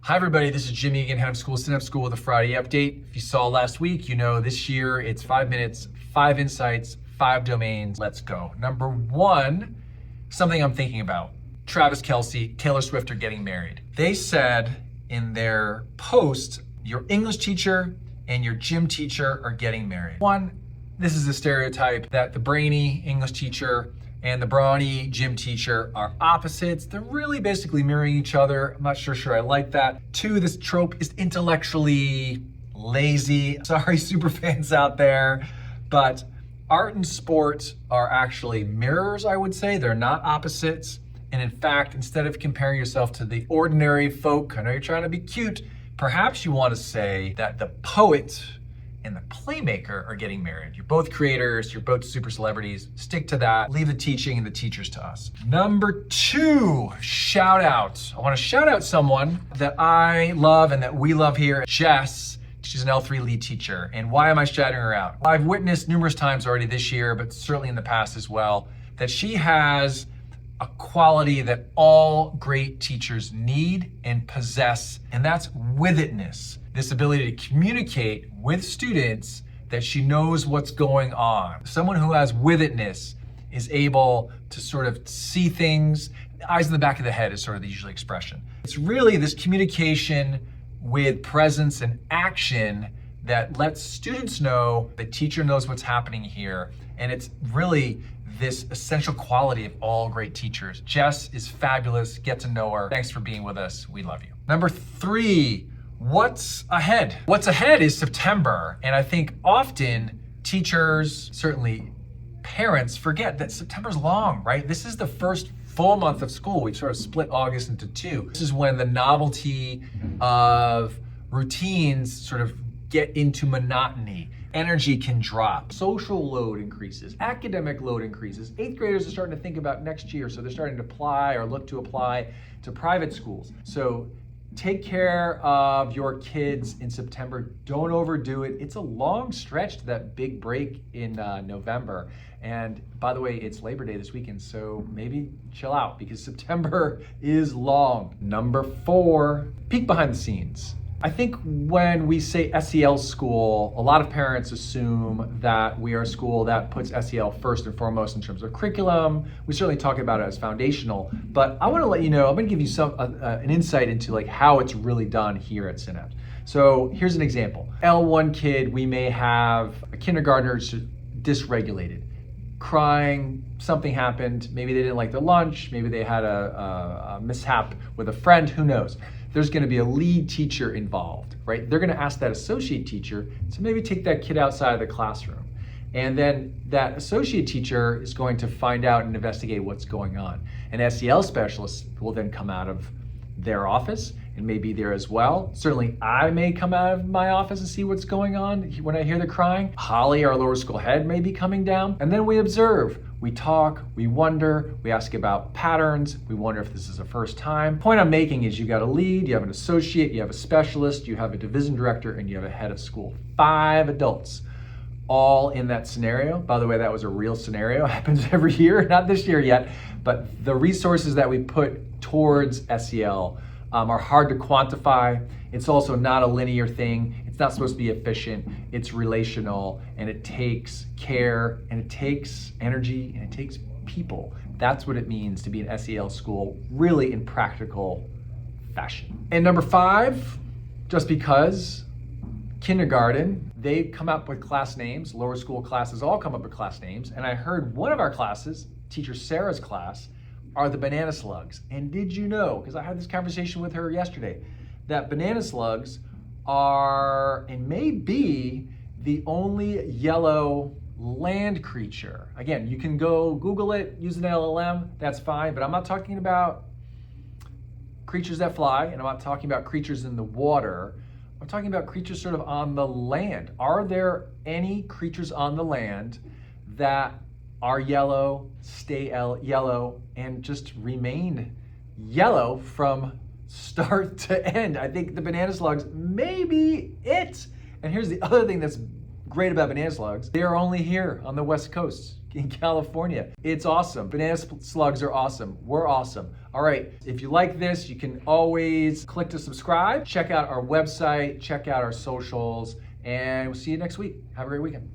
Hi everybody, this is Jimmy again, head of school, Synapse School with a Friday update. If you saw last week, you know this year it's 5 minutes, 5 insights, 5 domains. Let's go. Number one, something I'm thinking about. Travis Kelce, Taylor Swift are getting married. They said in their post, your English teacher and your gym teacher are getting married. One, this is a stereotype that the brainy English teacher and the brawny gym teacher are opposites. They're really basically mirroring each other. I'm not sure I like that. Two, this trope is intellectually lazy. Sorry, super fans out there, but art and sport are actually mirrors, I would say. They're not opposites. And in fact, instead of comparing yourself to the ordinary folk, I know you're trying to be cute, perhaps you want to say that the poet and the playmaker are getting married. You're both creators, you're both super celebrities. Stick to that. Leave the teaching and the teachers to us. Number two, shout out. I want to shout out someone that I love and that we love here, Jess. She's an L3 lead teacher. And why am I shouting her out? I've witnessed numerous times already this year, but certainly in the past as well, that she has a quality that all great teachers need and possess, and that's with-itness. This ability to communicate with students that she knows what's going on. Someone who has with-itness is able to sort of see things. Eyes in the back of the head is sort of the usual expression. It's really this communication with presence and action that lets students know the teacher knows what's happening here, and it's really this essential quality of all great teachers. Jess is fabulous. Get to know her. Thanks for being with us. We love you. Number three, what's ahead? What's ahead is September. And I think often teachers, certainly parents, forget that September's long, right? This is the first full month of school. We've sort of split August into two. This is when the novelty of routines sort of get into monotony. Energy can drop, social load increases, academic load increases. 8th graders are starting to think about next year, so they're starting to apply or look to apply to private schools. So take care of your kids in September. Don't overdo it. It's a long stretch to that big break in November. And by the way, it's Labor Day this weekend, so maybe chill out because September is long. Number four, peek behind the scenes. I think when we say SEL school, a lot of parents assume that we are a school that puts SEL first and foremost in terms of curriculum. We certainly talk about it as foundational, but I want to let you know, I'm going to give you an insight into like how it's really done here at Synapse. So here's an example. L1 kid, we may have a kindergartner dysregulated, crying, something happened, maybe they didn't like their lunch, maybe they had a mishap with a friend, who knows. There's going to be a lead teacher involved, right? They're going to ask that associate teacher to maybe take that kid outside of the classroom. And then that associate teacher is going to find out and investigate what's going on. An SEL specialist will then come out of their office and may be there as well. Certainly I may come out of my office and see what's going on when I hear the crying. Holly, our lower school head, may be coming down. And then we observe. We talk, we wonder, we ask about patterns, we wonder if this is a first time. Point I'm making is you got a lead, you have an associate, you have a specialist, you have a division director, and you have a head of school. 5 adults, all in that scenario. By the way, that was a real scenario, happens every year, not this year yet, but the resources that we put towards SEL are hard to quantify. It's also not a linear thing. It's not supposed to be efficient. It's relational, and it takes care, and it takes energy, and it takes people. That's what it means to be an SEL school, really in practical fashion. And number 5, just because kindergarten, they come up with class names. Lower school classes all come up with class names. And I heard one of our classes, teacher Sarah's class, are the banana slugs. And did you know, because I had this conversation with her yesterday, that banana slugs are and may be the only yellow land creature. Again, you can go Google it, use an LLM, that's fine, but I'm not talking about creatures that fly, and I'm not talking about creatures in the water. I'm talking about creatures sort of on the land. Are there any creatures on the land that are yellow, stay yellow, and just remain yellow from start to end? I think the banana slugs may be it. And here's the other thing that's great about banana slugs. They are only here on the West Coast. in California. It's awesome. Banana slugs are awesome. We're awesome. All right, if you like this, you can always click to subscribe, check out our website, check out our socials, and we'll see you next week. Have a great weekend.